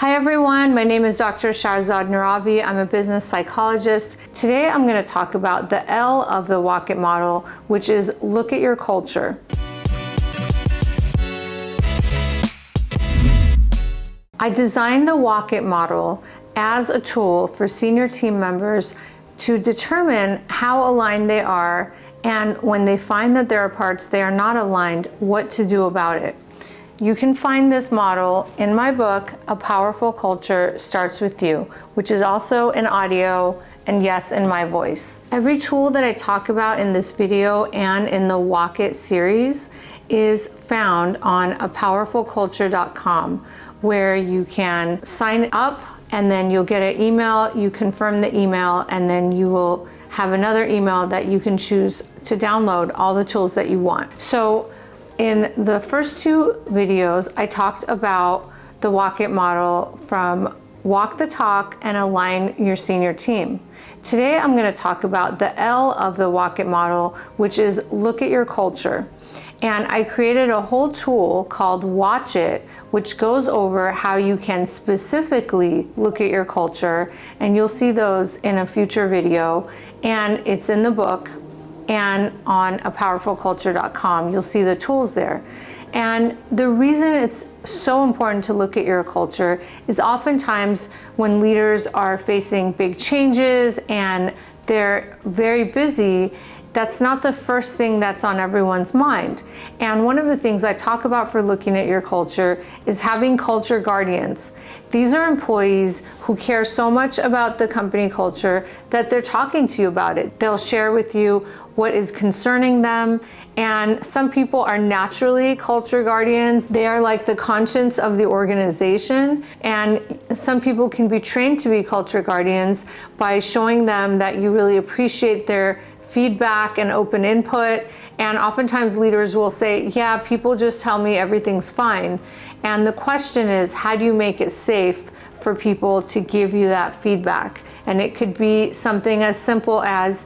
Hi everyone, my name is Dr. Shahrzad Nurabi. I'm a business psychologist. Today I'm going to talk about the L of the Walk It model, which is look at your culture. I designed the Walk It model as a tool for senior team members to determine how aligned they are, and when they find that there are parts they are not aligned, what to do about it. You can find this model in my book, A Powerful Culture Starts With You, which is also an audio and yes, in my voice. Every tool that I talk about in this video and in the Walk It series is found on apowerfulculture.com, where you can sign up and then you'll get an email, you confirm the email, and then you will have another email that you can choose to download all the tools that you want. So in the first two videos, I talked about the Walk It model from walk the talk and align your senior team. Today, I'm going to talk about the L of the Walk It model, which is look at your culture. And I created a whole tool called Watch It, which goes over how you can specifically look at your culture. And you'll see those in a future video. And it's in the book. And on apowerfulculture.com, you'll see the tools there. And the reason it's so important to look at your culture is oftentimes when leaders are facing big changes and they're very busy, that's not the first thing that's on everyone's mind. And one of the things I talk about for looking at your culture is having culture guardians. These are employees who care so much about the company culture that they're talking to you about it. They'll share with you what is concerning them. And some people are naturally culture guardians. They are like the conscience of the organization. And some people can be trained to be culture guardians by showing them that you really appreciate their feedback and open input. And oftentimes leaders will say, yeah, people just tell me everything's fine. And the question is, how do you make it safe for people to give you that feedback? And it could be something as simple as,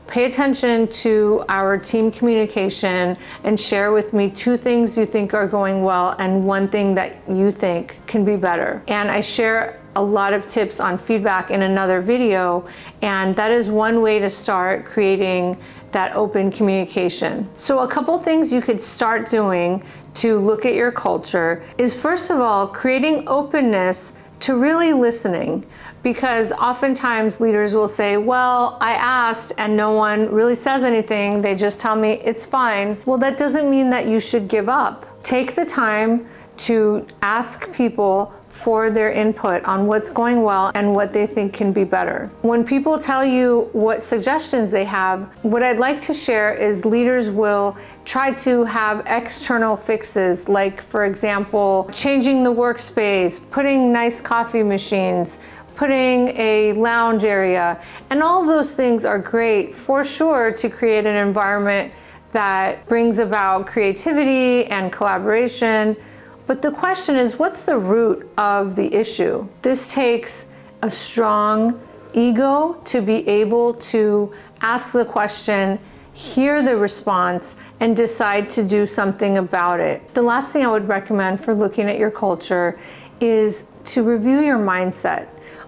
pay attention to our team communication and share with me 2 things you think are going well and 1 thing that you think can be better. And I share a lot of tips on feedback in another video, and that is one way to start creating that open communication. So a couple things you could start doing to look at your culture is, first of all, creating openness to really listening. Because oftentimes leaders will say, well, I asked and no one really says anything. They just tell me it's fine. Well, that doesn't mean that you should give up. Take the time to ask people for their input on what's going well and what they think can be better. When people tell you what suggestions they have, what I'd like to share is leaders will try to have external fixes, like, for example, changing the workspace, putting nice coffee machines, putting a lounge area, and all of those things are great for sure to create an environment that brings about creativity and collaboration. But the question is, what's the root of the issue? This takes a strong ego to be able to ask the question, hear the response, and decide to do something about it. The last thing I would recommend for looking at your culture is to review your mindset.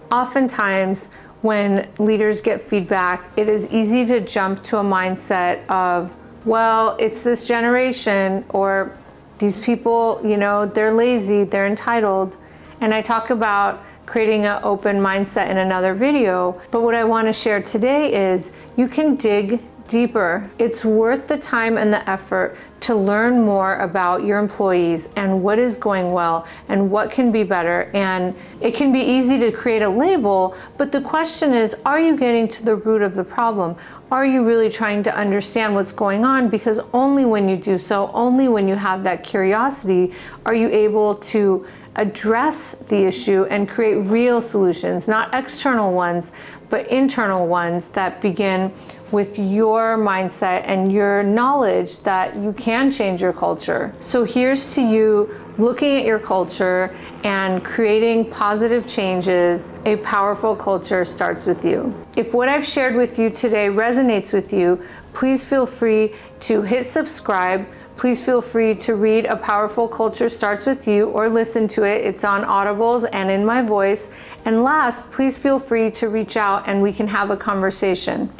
Oftentimes, when leaders get feedback, it is easy to jump to a mindset of, well, it's this generation, or these people, they're lazy, they're entitled. And I talk about creating an open mindset in another video. But what I want to share today is you can dig deeper. It's worth the time and the effort to learn more about your employees and what is going well and what can be better. And it can be easy to create a label, but the question is, are you getting to the root of the problem? Are you really trying to understand what's going on? Because only when you do so, only when you have that curiosity, are you able to address the issue and create real solutions, not external ones, but internal ones that begin with your mindset and your knowledge that you can change your culture. So here's to you looking at your culture and creating positive changes. A powerful culture starts with you. If what I've shared with you today resonates with you, please feel free to hit subscribe, please feel free to read A Powerful Culture Starts With You or listen to it. It's on Audibles and in my voice. And last, please feel free to reach out and we can have a conversation.